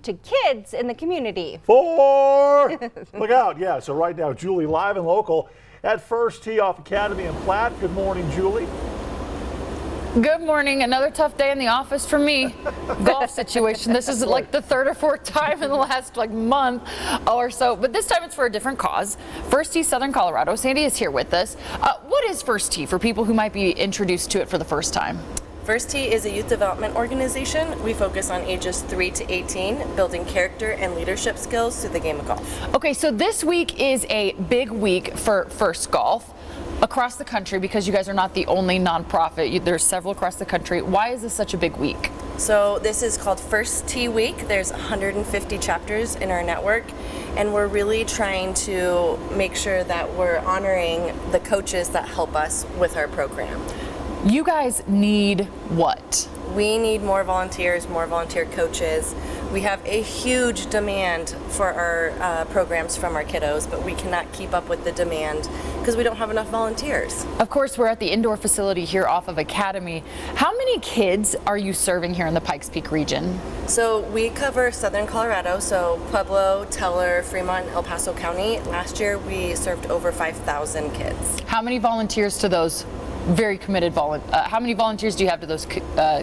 to kids in the community. 4. Look out. Yeah, so right now, Julie live and local at First Tee off Academy in Platte. Good morning, Julie. Good morning. Another tough day in the office for me. Golf situation. This is like the third or fourth time in the last month or so, but this time it's for a different cause. First Tee Southern Colorado. Sandy is here with us. What is First Tee for people who might be introduced to it for the first time? First Tee is a youth development organization. We focus on ages 3 to 18, building character and leadership skills through the game of golf. Okay, so this week is a big week for First Golf across the country because you guys are not the only nonprofit. There's several across the country. Why is this such a big week? So this is called First Tee Week. There's 150 chapters in our network, and we're really trying to make sure that we're honoring the coaches that help us with our program. You guys need what? We need more volunteers, more volunteer coaches. We have a huge demand for our programs from our kiddos, but we cannot keep up with the demand because we don't have enough volunteers. Of course, we're at the indoor facility here off of Academy. How many kids are you serving here in the Pikes Peak region? So we cover Southern Colorado, so Pueblo, Teller, Fremont, El Paso County. Last year we served over 5,000 kids. How many volunteers to those very committed how many volunteers do you have to those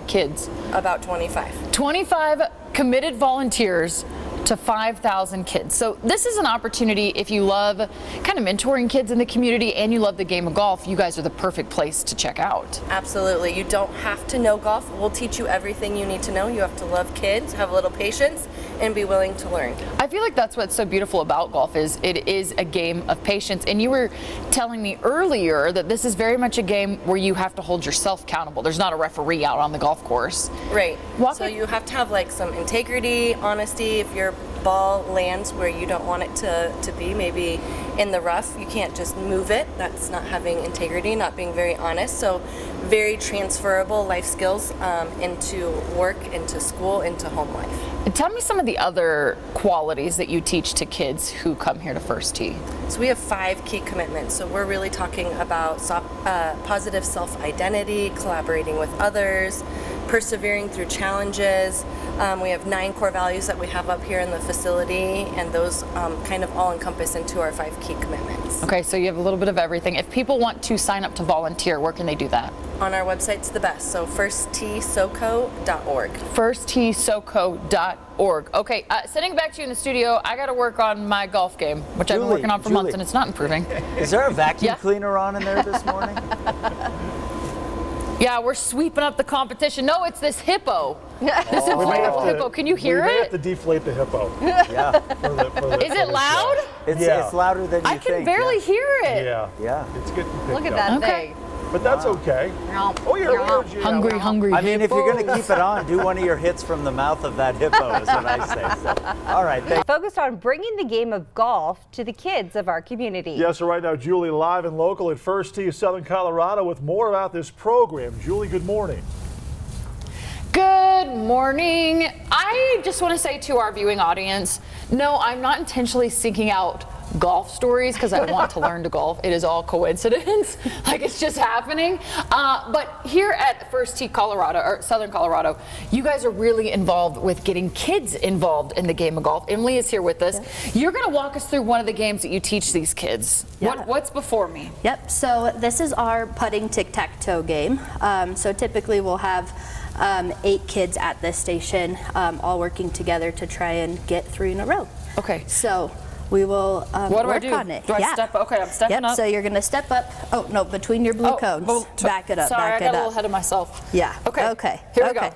kids? About 25. 25 committed volunteers to 5,000 kids. So this is an opportunity if you love kind of mentoring kids in the community and you love the game of golf, you guys are the perfect place to check out. Absolutely. You don't have to know golf. We'll teach you everything you need to know. You have to love kids, have a little patience, and be willing to learn. I feel like that's what's so beautiful about golf is it is a game of patience. And you were telling me earlier that this is very much a game where you have to hold yourself accountable. There's not a referee out on the golf course. Right. So you have to have like some integrity, honesty. If your ball lands where you don't want it to be, maybe in the rough, you can't just move it. That's not having integrity, not being very honest. So very transferable life skills into work, into school, into home life. Tell me some of the other qualities that you teach to kids who come here to First Tee. So we have 5 key commitments. So we're really talking about positive self-identity, collaborating with others, persevering through challenges. We have 9 core values that we have up here in the facility, and those kind of all encompass into our 5 key commitments. Okay, so you have a little bit of everything. If people want to sign up to volunteer, where can they do that? On our website's the best, so firstteesoco.org. Firstteesoco.org. Okay, sitting back to you in the studio, I got to work on my golf game, which I've been working on for months, and it's not improving. Is there a vacuum cleaner on in there this morning? Yeah, we're sweeping up the competition. No, it's this hippo. This inflatable hippo. Can you hear we may it? have to deflate the hippo. Yeah. Is it loud? It's louder than you think. I can barely hear it. Yeah. It's getting picked Look at up. that thing. But that's okay. Oh, you're Hungry I mean, if you're going to hippos. keep it on, do one of your hits from the mouth of that hippo, is what I say. So, all right. Focused on bringing the game of golf to the kids of our community. Yes, so right now, Julie live and local at First Tee Southern Colorado with more about this program. Julie, good morning. Good morning. I just want to say to our viewing audience, no, I'm not intentionally seeking out golf stories because I want to learn to golf. It is all coincidence. Like it's just happening. But here at First Tee Colorado, or Southern Colorado, you guys are really involved with getting kids involved in the game of golf. Emily is here with us. Yeah. You're going to walk us through one of the games that you teach these kids. Yeah. What's before me? Yep. So this is our putting tic-tac-toe game. So typically we'll have 8 kids at this station, all working together to try and get 3 in a row. Okay. So we will what do work I do? on it. Do I step? Okay, I'm stepping up. So you're going to step up. Oh, no, between your blue cones. Back it up. Sorry, back I got it a little up. ahead of myself. Yeah. Okay. Here we go.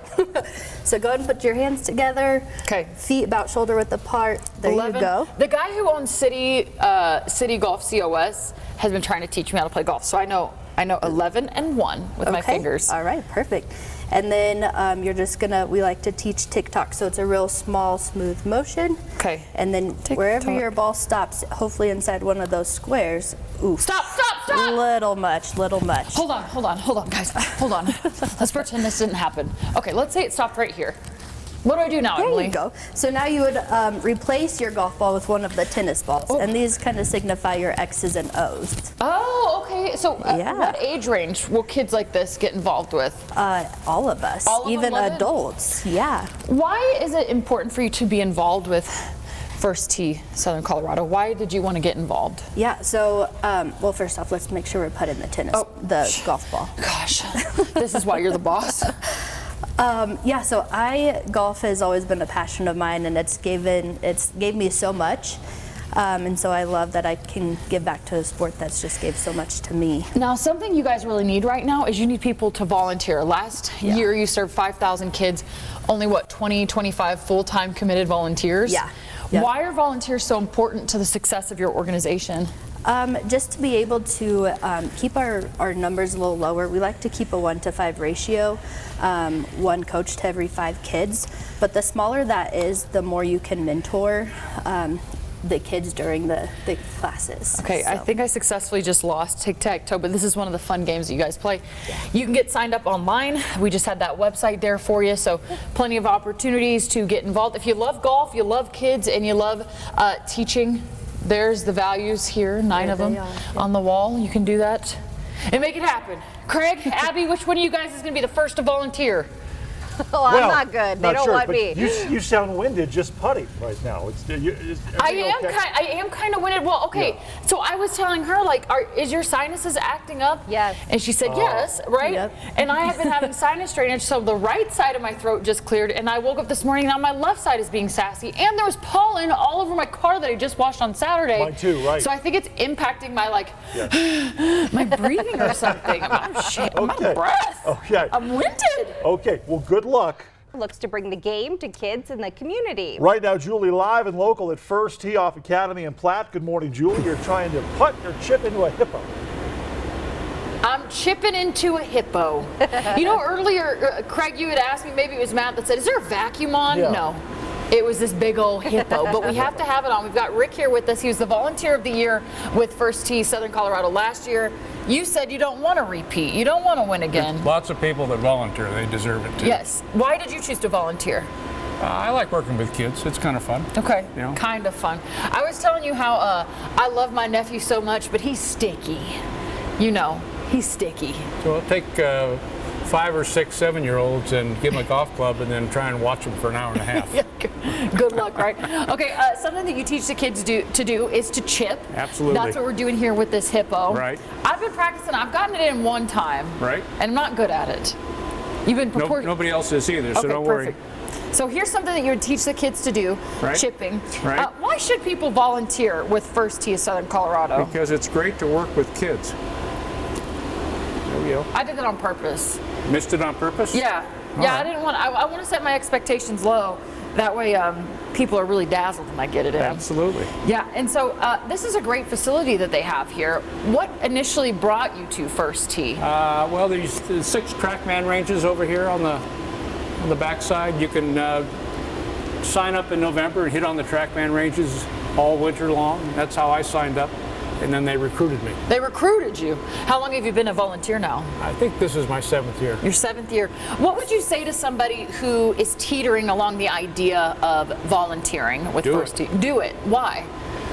So go ahead and put your hands together. Okay. Feet about shoulder width apart. There 11. You go. The guy who owns City Golf COS has been trying to teach me how to play golf. So I know 11 and 1 with my fingers. All right, perfect. And then you're just gonna, we like to teach tick-tock, so it's a real small, smooth motion. Okay. And then wherever your ball stops, hopefully inside one of those squares. Ooh. Stop! Little much. Hold on, guys. Hold on. Let's pretend this didn't happen. Okay, let's say it stopped right here. What do I do now, There Emily? you go. So now you would replace your golf ball with one of the tennis balls, and these kind of signify your X's and O's. Oh, okay. So Yeah. what age range will kids like this get involved with? All of us, All of them even love it? adults. Yeah. Why is it important for you to be involved with First Tee Southern Colorado? Why did you want to get involved? Yeah. So, well, first off, let's make sure we're putting the golf ball. Gosh, this is why you're the boss. Yeah, so golf has always been a passion of mine, and it's gave me so much, and so I love that I can give back to a sport that's just gave so much to me. Now, something you guys really need right now is you need people to volunteer. Last year, you served 5,000 kids, only 20, 25 full-time committed volunteers. Yeah. Yep. Why are volunteers so important to the success of your organization? Just to be able to keep our numbers a little lower. We like to keep a 1-to-5 ratio, one coach to every 5 kids. But the smaller that is, the more you can mentor the kids during the classes. Okay, I So. think I successfully just lost tic-tac-toe, but this is one of the fun games that you guys play. You can get signed up online. We just had that website there for you, so plenty of opportunities to get involved. If you love golf, you love kids, and you love teaching, there's the values here, 9 of them they are, yeah. on the wall. You can do that and make it happen. Craig, Abby, which one of you guys is going to be the first to volunteer? Oh, I'm not good. They don't sure, want but me. You sound winded just putting right now. I am kind of winded. Well, okay. Yeah. So I was telling her, like, is your sinuses acting up? Yes. And she said yes, right? Yep. And I have been having sinus drainage, so the right side of my throat just cleared. And I woke up this morning, now my left side is being sassy, and there was pollen all over my car that I just washed on Saturday. Mine too, right. So I think it's impacting my Yes. my breathing or something. I'm out of breath. Okay. I'm winded. Okay, well, good luck. Looks to bring the game to kids in the community. Right now, Julie live and local at First Tee Off Academy in Platte. Good morning, Julie. You're trying to putt or chip into a hippo. I'm chipping into a hippo. You know, earlier, Craig, you had asked me, maybe it was Matt that said, is there a vacuum on? Yeah. No. It was this big old hippo, but we have to have it on. We've got Rick here with us. He was the volunteer of the year with First Tee Southern Colorado last year. You said you don't want to repeat. You don't want to win again. Lots of people that volunteer, they deserve it too. Yes. Why did you choose to volunteer? I like working with kids. It's kind of fun. Okay. You know? Kind of fun. I was telling you how I love my nephew so much, but he's sticky. You know, he's sticky. So I'll take 5 or 6, 7-year-olds and give them a golf club and then try and watch them for an hour and a half. Yeah, good luck, right? Okay, something that you teach the kids to do is to chip. Absolutely. That's what we're doing here with this hippo. Right. I've been practicing. I've gotten it in one time. Right. And I'm not good at it. You've been Nobody else is either, so okay, don't worry. perfect. So here's something that you would teach the kids to do, Right. chipping. Right. Why should people volunteer with First Tee of Southern Colorado? Because it's great to work with kids. There we go. I did that on purpose. Missed it on purpose? Yeah. All Yeah, right. I didn't want. I want to set my expectations low. That way, people are really dazzled when I get it in. Absolutely. Yeah, and so this is a great facility that they have here. What initially brought you to First Tee? Well, there's 6 TrackMan ranges over here on the backside. You can sign up in November and hit on the TrackMan ranges all winter long. That's how I signed up, and then they recruited me. They recruited you. How long have you been a volunteer now? I think this is my 7th year. Your 7th year. What would you say to somebody who is teetering along the idea of volunteering with Do First it. Tee? Do it. Why?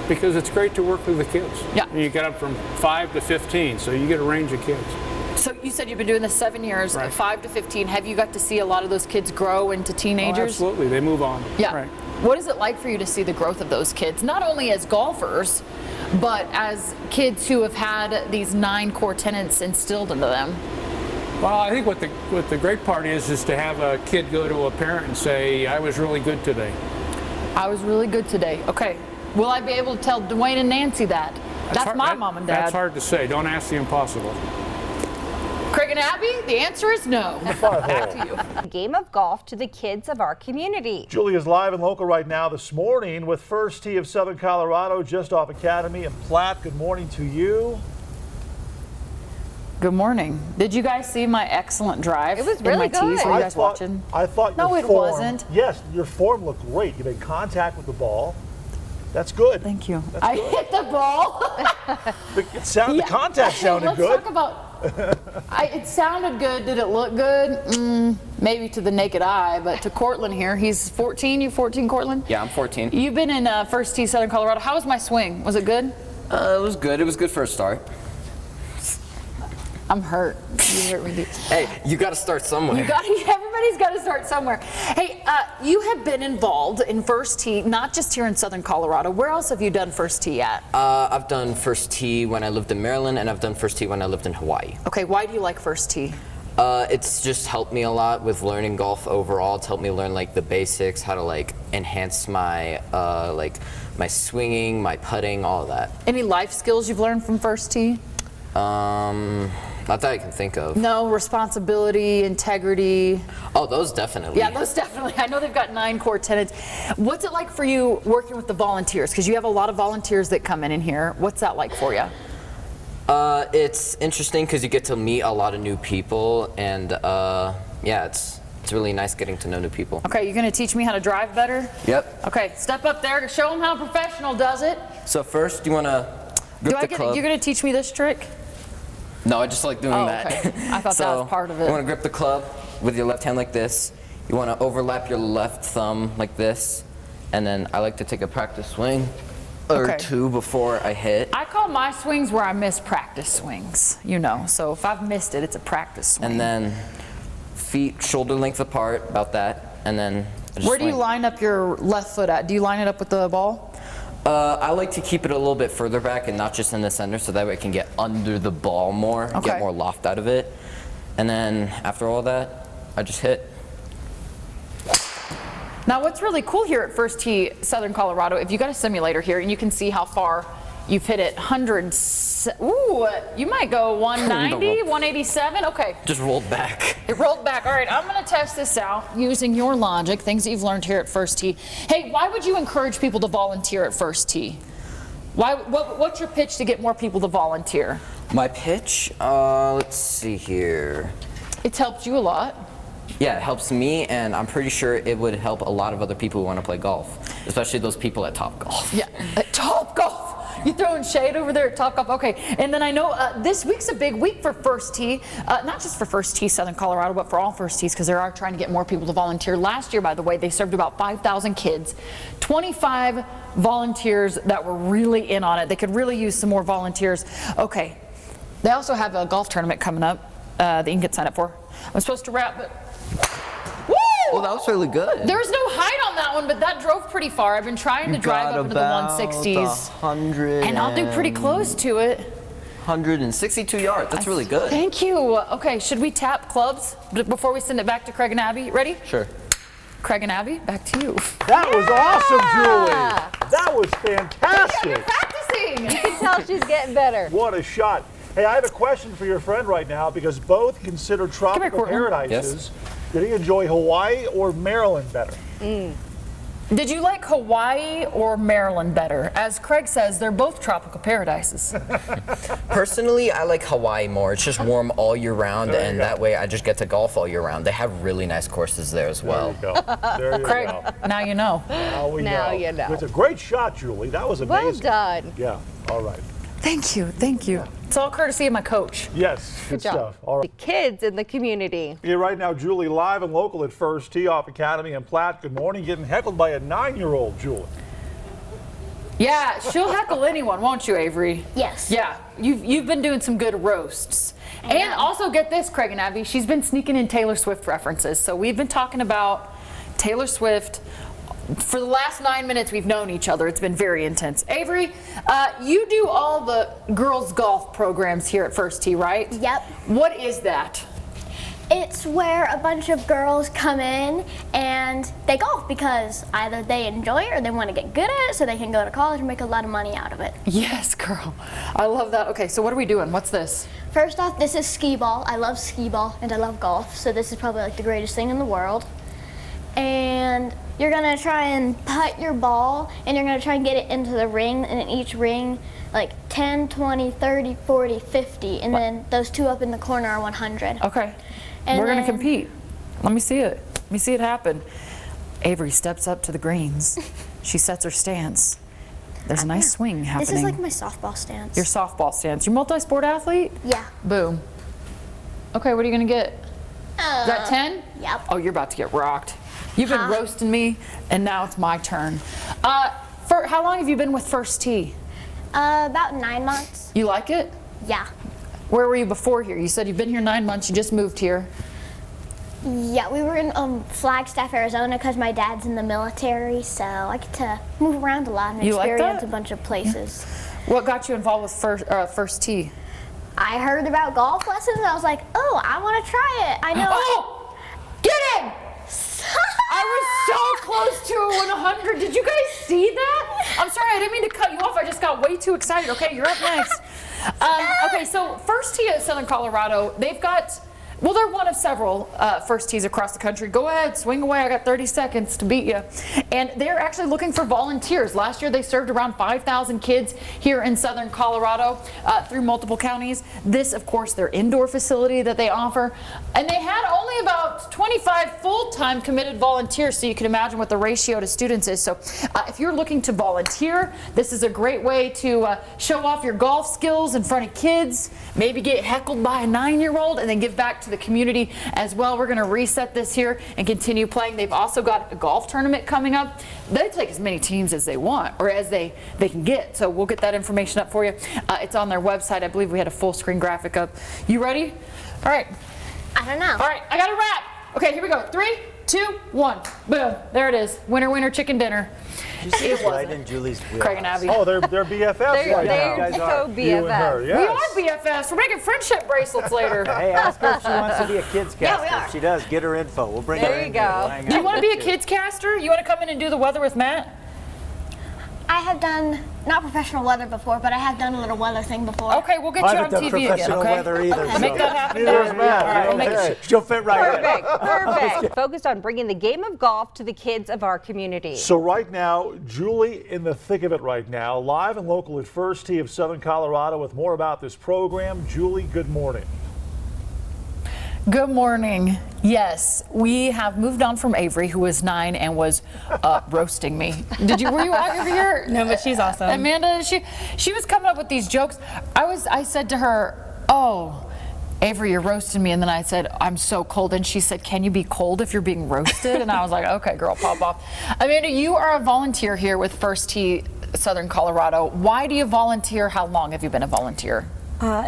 Because it's great to work with the kids. Yeah. You get up from 5 to 15, so you get a range of kids. So you said you've been doing this 7 years, Right. 5 to 15. Have you got to see a lot of those kids grow into teenagers? Oh, absolutely, they move on. Yeah. Right. What is it like for you to see the growth of those kids, not only as golfers, but as kids who have had these 9 core tenets instilled into them? Well, I think what the great part is to have a kid go to a parent and say, I was really good today. I was really good today. Okay. Will I be able to tell Dwayne and Nancy that? That's hard- my mom and dad. That's hard to say. Don't ask the impossible. Craig and Abby, the answer is no. Back to you. A game of golf to the kids of our community. Julie is live and local right now this morning with First Tee of Southern Colorado, just off Academy in Platte. Good morning to you. Good morning. Did you guys see my excellent drive? It was in really my tees? good. Were you guys watching? I thought No, your it form, wasn't. Yes, your form looked great. You made contact with the ball. That's good. Thank you. That's I good. hit the ball. The contact sounded Let's good. talk about. It sounded good. Did it look good? maybe to the naked eye, but to Cortland here. He's 14. You 14, Cortland? Yeah, I'm 14. You've been in First Tee Southern Colorado. How was my swing? Was it good? It was good. It was good for a start. I'm hurt. You hurt me. Hey, you got to start somewhere. Everybody's got to start somewhere. Hey, you have been involved in First Tee, not just here in Southern Colorado. Where else have you done First Tee at? I've done First Tee when I lived in Maryland, and I've done First Tee when I lived in Hawaii. Okay, why do you like First Tee? It's just helped me a lot with learning golf overall. It's helped me learn like the basics, how to like enhance my my swinging, my putting, all of that. Any life skills you've learned from First Tee? Not that I can think of. No, responsibility, integrity. Oh, those definitely. Yeah, those definitely. I know they've got 9 core tenets. What's it like for you working with the volunteers? Because you have a lot of volunteers that come in here. What's that like for you? It's interesting because you get to meet a lot of new people, and yeah, it's really nice getting to know new people. Okay, you're going to teach me how to drive better? Yep. Okay, step up there to show them how a professional does it. So first, you want to grip the club. You're going to teach me this trick? No, I just like doing that. Okay. I thought that was part of it. You want to grip the club with your left hand like this. You want to overlap your left thumb like this. And then I like to take a practice swing or two before I hit. I call my swings where I miss practice swings, you know. So if I've missed it, it's a practice swing. And then feet shoulder length apart, about that. And then I just where do you swing. line up your left foot at? Do you line it up with the ball? I like to keep it a little bit further back and not just in the center, so that way I can get under the ball more, get more loft out of it. And then after all that, I just hit. Now what's really cool here at First Tee Southern Colorado, if you got a simulator here and you can see how far you've hit it, ooh, you might go 190, 187, okay. Just rolled back. It rolled back. All right, I'm going to test this out using your logic, things that you've learned here at First Tee. Hey, why would you encourage people to volunteer at First Tee? What's your pitch to get more people to volunteer? My pitch? Let's see here. It's helped you a lot. Yeah, it helps me, and I'm pretty sure it would help a lot of other people who want to play golf, especially those people at Topgolf. Yeah, at Topgolf. You throwing shade over there at Topgolf? Okay, and then I know this week's a big week for First Tee, not just for First Tee Southern Colorado, but for all First Tees, because they are trying to get more people to volunteer. Last year, by the way, they served about 5,000 kids, 25 volunteers that were really in on it. They could really use some more volunteers. Okay, they also have a golf tournament coming up that you can get signed up for. I'm supposed to wrap, but woo! Well, that was really good. There was no height on that one, but that drove pretty far. I've been trying to drive up into the 160s. 100 and I'll do pretty close to it. 162 yards. That's really good. Thank you. Okay, should we tap clubs before we send it back to Craig and Abby? Ready? Sure. Craig and Abby, back to you. That was awesome, Julie. That was fantastic. You're practicing. You can tell she's getting better. What a shot. Hey, I have a question for your friend right now, because both consider tropical Cortland. paradises. Did he enjoy Hawaii or Maryland better? Did you like Hawaii or Maryland better? As Craig says, they're both tropical paradises. Personally, I like Hawaii more. It's just warm all year round, and that way I just get to golf all year round. They have really nice courses there as well. There you go. There you Craig, go. now you know. Now we Now know. you know. It's a great shot, Julie. That was Well amazing. done. Yeah. All right. Thank you, thank you. It's all courtesy of my coach. Yes. Good job. stuff. All right. The kids in the community. Here right now, Julie, live and local at First Tee off Academy and Platte. Good morning. Getting heckled by a 9-year-old, Julie. Yeah, she'll heckle anyone, won't you, Avery? Yes. Yeah, you've been doing some good roasts. And also, get this, Craig and Abby, she's been sneaking in Taylor Swift references. So we've been talking about Taylor Swift. For the last 9 minutes we've known each other. It's been very intense. Avery, you do all the girls golf programs here at First Tee, right? Yep. What is that? It's where a bunch of girls come in and they golf because either they enjoy it or they want to get good at it so they can go to college and make a lot of money out of it. Yes, girl. I love that. Okay, so what are we doing? What's this? First off, this is skee ball. I love skee ball and I love golf, so this is probably like the greatest thing in the world. And you're gonna try and putt your ball and you're gonna try and get it into the ring, and in each ring, like 10, 20, 30, 40, 50, and then those two up in the corner are 100. Okay. And We're gonna then- compete. Let me see it. Let me see it happen. Avery steps up to the greens. She sets her stance. There's a nice swing happening. This is like my softball stance. Your softball stance. You're a multi-sport athlete? Yeah. Boom. Okay, what are you gonna get? Is that 10? Yep. Oh, you're about to get rocked. You've been roasting me, and now it's my turn. For how long have you been with First Tee? About 9 months. You like it? Yeah. Where were you before here? You said you've been here 9 months. You just moved here. Yeah, we were in Flagstaff, Arizona, because my dad's in the military, so I get to move around a lot and You like experience that? a bunch of places. What got you involved with First Tee? I heard about golf lessons, and I was like, oh, I want to try it. I know. Oh! Get him! I was so close to a 100. Did you guys see that? I'm sorry, I didn't mean to cut you off. I just got way too excited. Okay, you're up next. Okay, so First Tee at Southern Colorado, they've got, well, they're one of several First Tees across the country. Go ahead, swing away. I got 30 seconds to beat you. And they're actually looking for volunteers. Last year, they served around 5,000 kids here in Southern Colorado through multiple counties. This, of course, their indoor facility that they offer. And they had only about 25 full-time committed volunteers, so you can imagine what the ratio to students is. So if you're looking to volunteer, this is a great way to show off your golf skills in front of kids, maybe get heckled by a 9-year-old, and then give back to the community as well. We're going to reset this here and continue playing. They've also got a golf tournament coming up. They take as many teams as they want, or as they can get. So we'll get that information up for you. It's on their website. I believe we had a full screen graphic up. You ready? All right. I don't know. All right, I got a wrap. Okay, here we go. 3, 2, 1. Boom. There it is. Winner, winner, chicken dinner. It right in Julie's wheelhouse. Craig and Abby. Oh, they're BFFs right now. They're guys so are. You and her, BFFs. yes. We are BFFs. We're making friendship bracelets later. Hey, ask her if she wants to be a kids caster. Yeah, we are. If she does, get her info. We'll bring There her you in go. here. We'll hang Do you out want to be a with you. kids caster? You want to come in and do the weather with Matt? I have done, not professional weather before, but I have done a little weather thing before. Okay, we'll get I you on haven't done TV again, professional okay? weather either. Make so. that happen. Neither is Matt. All right, You're make it- okay. She'll fit right in. Perfect. Focused on bringing the game of golf to the kids of our community. So right now, Julie in the thick of it right now, live and local at First Tee of Southern Colorado with more about this program. Julie, good morning. Good morning. Yes, we have moved on from Avery, who was 9 and was roasting me. Were you over here? No, but she's awesome. Amanda, she was coming up with these jokes. I said to her, "Oh, Avery, you're roasting me," and then I said, "I'm so cold," and she said, "Can you be cold if you're being roasted?" And I was like, "Okay, girl, pop off." Amanda, you are a volunteer here with First Tee Southern Colorado. Why do you volunteer? How long have you been a volunteer?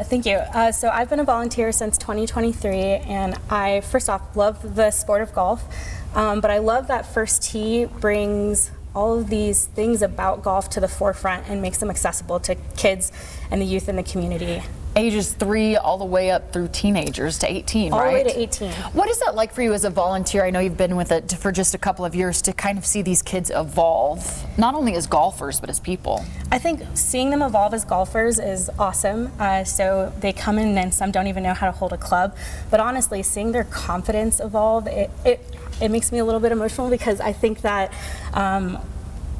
Thank you. So I've been a volunteer since 2023, and I first off love the sport of golf, but I love that First Tee brings all of these things about golf to the forefront and makes them accessible to kids and the youth in the community. Ages 3 all the way up through teenagers to 18, All right? the way to 18. What is that like for you as a volunteer? I know you've been with it for just a couple of years, to kind of see these kids evolve, not only as golfers, but as people. I think seeing them evolve as golfers is awesome. So they come in and some don't even know how to hold a club. But honestly, seeing their confidence evolve, it makes me a little bit emotional, because I think that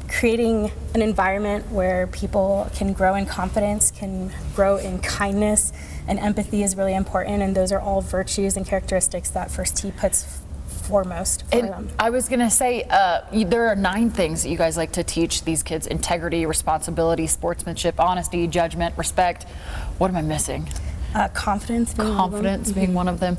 creating an environment where people can grow in confidence, can grow in kindness and empathy is really important, and those are all virtues and characteristics that First Tee puts foremost for them. I was gonna say, there are 9 things that you guys like to teach these kids: integrity, responsibility, sportsmanship, honesty, judgment, respect. What am I missing? Confidence being Confidence being one of them.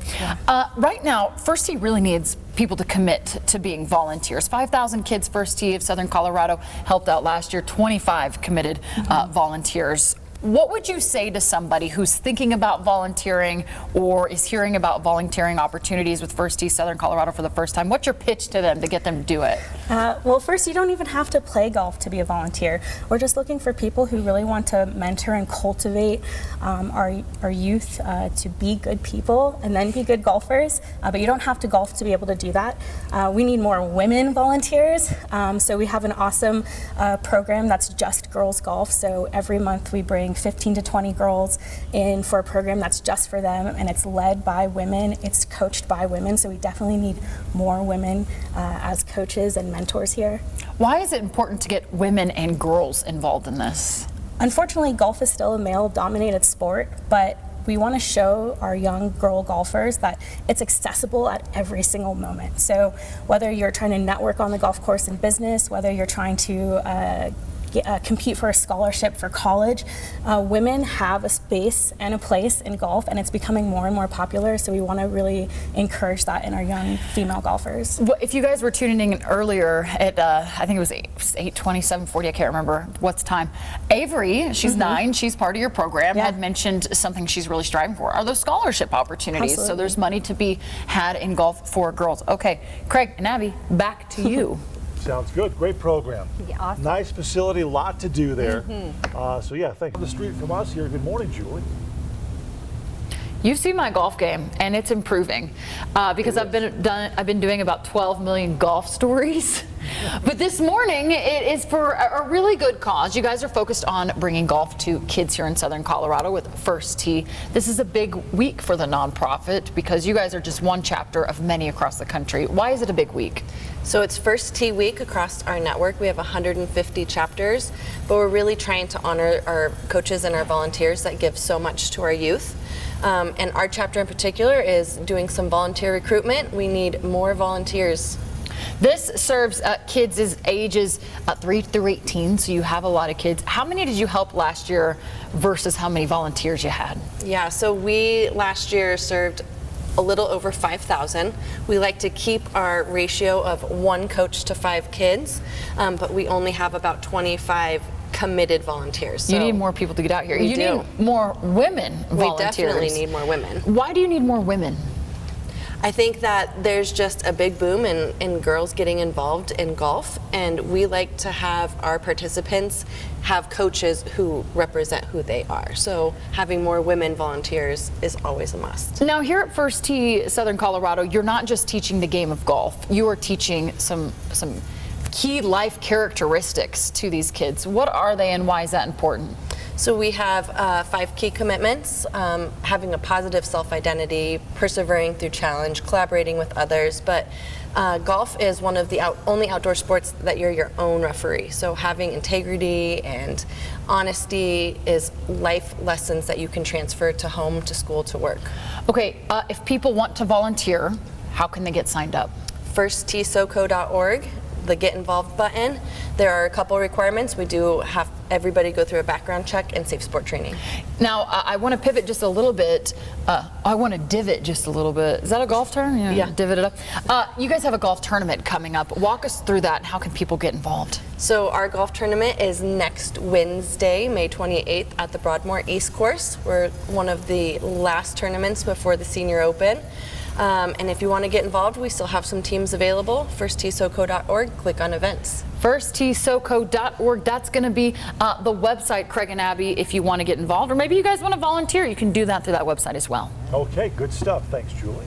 Right now, First Tee really needs people to commit to being volunteers. 5,000 kids First Tee of Southern Colorado helped out last year, 25 committed volunteers. What would you say to somebody who's thinking about volunteering or is hearing about volunteering opportunities with First Tee Southern Colorado for the first time? What's your pitch to them to get them to do it? Well, first, you don't even have to play golf to be a volunteer. We're just looking for people who really want to mentor and cultivate our youth to be good people and then be good golfers. But you don't have to golf to be able to do that. We need more women volunteers. So we have an awesome program that's just girls golf. So every month we bring 15 to 20 girls in for a program that's just for them, and it's led by women, it's coached by women, so we definitely need more women as coaches and mentors here. Why is it important to get women and girls involved in this? Unfortunately, golf is still a male-dominated sport, but we want to show our young girl golfers that it's accessible at every single moment. So whether you're trying to network on the golf course in business, whether you're trying to compete for a scholarship for college. Women have a space and a place in golf, and it's becoming more and more popular. So we want to really encourage that in our young female golfers. Well, if you guys were tuning in earlier at, I think it was 8:20, 7:40, I can't remember what's time. Avery, she's 9, she's part of your program, had mentioned something she's really striving for are those scholarship opportunities. Absolutely. So there's money to be had in golf for girls. Okay, Craig and Abby, back to you. Sounds good. Great program. Yeah, awesome. Nice facility, lot to do there. So yeah, thank you. On the street from us here. Good morning, Julie. You've seen my golf game, and it's improving because I've been doing about 12 million golf stories. But this morning, it is for a really good cause. You guys are focused on bringing golf to kids here in Southern Colorado with First Tee. This is a big week for the nonprofit because you guys are just one chapter of many across the country. Why is it a big week? So it's First Tee Week across our network. We have 150 chapters, but we're really trying to honor our coaches and our volunteers that give so much to our youth. And our chapter in particular is doing some volunteer recruitment. We need more volunteers. This serves kids' ages 3 through 18, so you have a lot of kids. How many did you help last year versus how many volunteers you had? Yeah, so we last year served a little over 5,000. We like to keep our ratio of 1 coach to 5 kids, but we only have about 25 committed volunteers. So you need more people to get out here. We You do. need more women volunteers. We definitely need more women. Why do you need more women? I think that there's just a big boom in girls getting involved in golf, and we like to have our participants have coaches who represent who they are. So having more women volunteers is always a must. Now here at First Tee Southern Colorado, you're not just teaching the game of golf. You are teaching some key life characteristics to these kids. What are they and why is that important? So we have 5 key commitments: having a positive self-identity, persevering through challenge, collaborating with others. But golf is one of the only outdoor sports that you're your own referee. So having integrity and honesty is life lessons that you can transfer to home, to school, to work. Okay, if people want to volunteer, how can they get signed up? FirstTeeSoCo.org. The Get Involved button. There are a couple requirements. We do have everybody go through a background check and safe sport training. Now, I want to pivot just a little bit. I want to divot just a little bit. Is that a golf term? Yeah. Divot it up. You guys have a golf tournament coming up. Walk us through that and how can people get involved? So our golf tournament is next Wednesday, May 28th at the Broadmoor East Course. We're one of the last tournaments before the Senior Open. And if you want to get involved, we still have some teams available. FirstTeeSoCo.org, click on events. FirstTeeSoCo.org, that's going to be the website, Craig and Abby, if you want to get involved. Or maybe you guys want to volunteer, you can do that through that website as well. Okay, good stuff. Thanks, Julie.